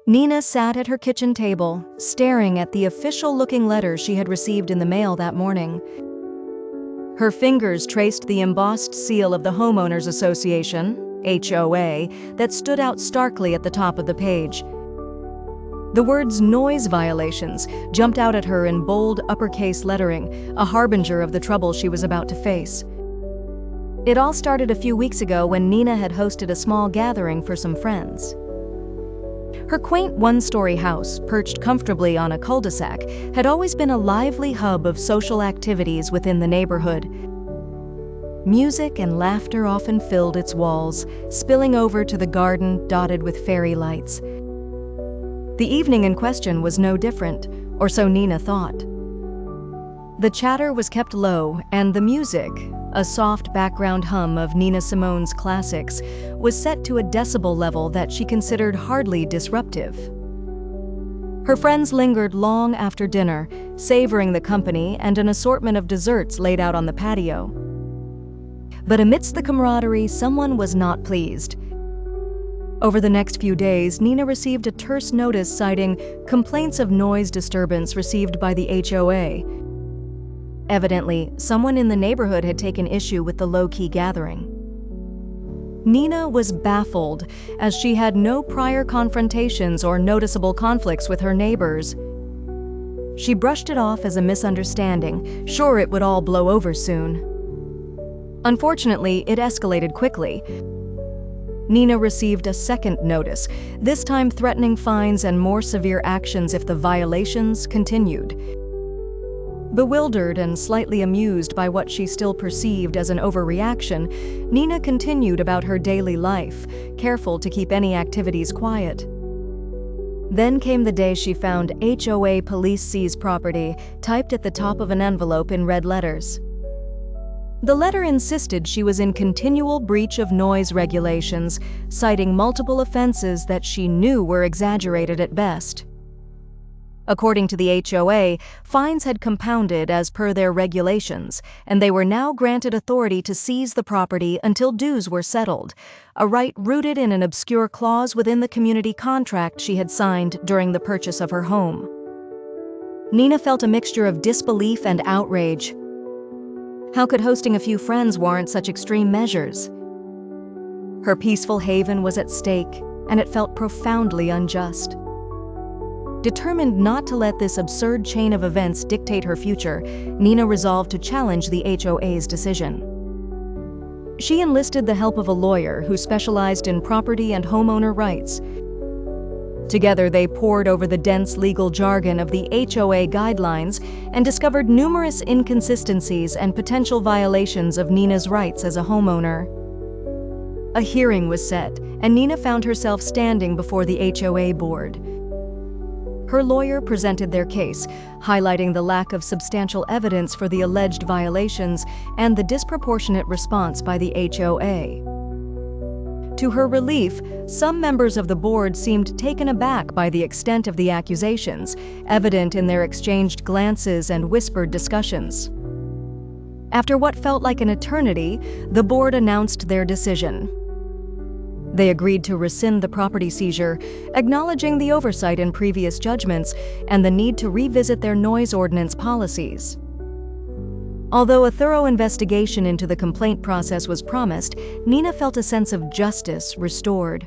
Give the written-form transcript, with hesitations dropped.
Nina sat at her kitchen table, staring at the official-looking letter she had received in the mail that morning. Her fingers traced the embossed seal of the Homeowners Association, HOA, that stood out starkly at the top of the page. The words "noise violations" jumped out at her in bold uppercase lettering, a harbinger of the trouble she was about to face. It all started a few weeks ago when Nina had hosted a small gathering for some friends. Her quaint one-story house, perched comfortably on a cul-de-sac, had always been a lively hub of social activities within the neighborhood. Music and laughter often filled its walls, spilling over to the garden dotted with fairy lights. The evening in question was no different, or so Nina thought. The chatter was kept low, and the music, a soft background hum of Nina Simone's classics, was set to a decibel level that she considered hardly disruptive. Her friends lingered long after dinner, savoring the company and an assortment of desserts laid out on the patio. But amidst the camaraderie, someone was not pleased. Over the next few days, Nina received a terse notice citing complaints of noise disturbance received by the HOA. Evidently, someone in the neighborhood had taken issue with the low-key gathering. Nina was baffled, as she had no prior confrontations or noticeable conflicts with her neighbors. She brushed it off as a misunderstanding, sure it would all blow over soon. Unfortunately, it escalated quickly. Nina received a second notice, this time threatening fines and more severe actions if the violations continued. Bewildered and slightly amused by what she still perceived as an overreaction, Nina continued about her daily life, careful to keep any activities quiet. Then came the day she found "HOA police seize property" typed at the top of an envelope in red letters. The letter insisted she was in continual breach of noise regulations, citing multiple offenses that she knew were exaggerated at best. According to the HOA, fines had compounded as per their regulations, and they were now granted authority to seize the property until dues were settled, a right rooted in an obscure clause within the community contract she had signed during the purchase of her home. Nina felt a mixture of disbelief and outrage. How could hosting a few friends warrant such extreme measures? Her peaceful haven was at stake, and it felt profoundly unjust. Determined not to let this absurd chain of events dictate her future, Nina resolved to challenge the HOA's decision. She enlisted the help of a lawyer who specialized in property and homeowner rights. Together, they pored over the dense legal jargon of the HOA guidelines and discovered numerous inconsistencies and potential violations of Nina's rights as a homeowner. A hearing was set, and Nina found herself standing before the HOA board. Her lawyer presented their case, highlighting the lack of substantial evidence for the alleged violations and the disproportionate response by the HOA. To her relief, some members of the board seemed taken aback by the extent of the accusations, evident in their exchanged glances and whispered discussions. After what felt like an eternity, the board announced their decision. They agreed to rescind the property seizure, acknowledging the oversight in previous judgments and the need to revisit their noise ordinance policies. Although a thorough investigation into the complaint process was promised, Nina felt a sense of justice restored.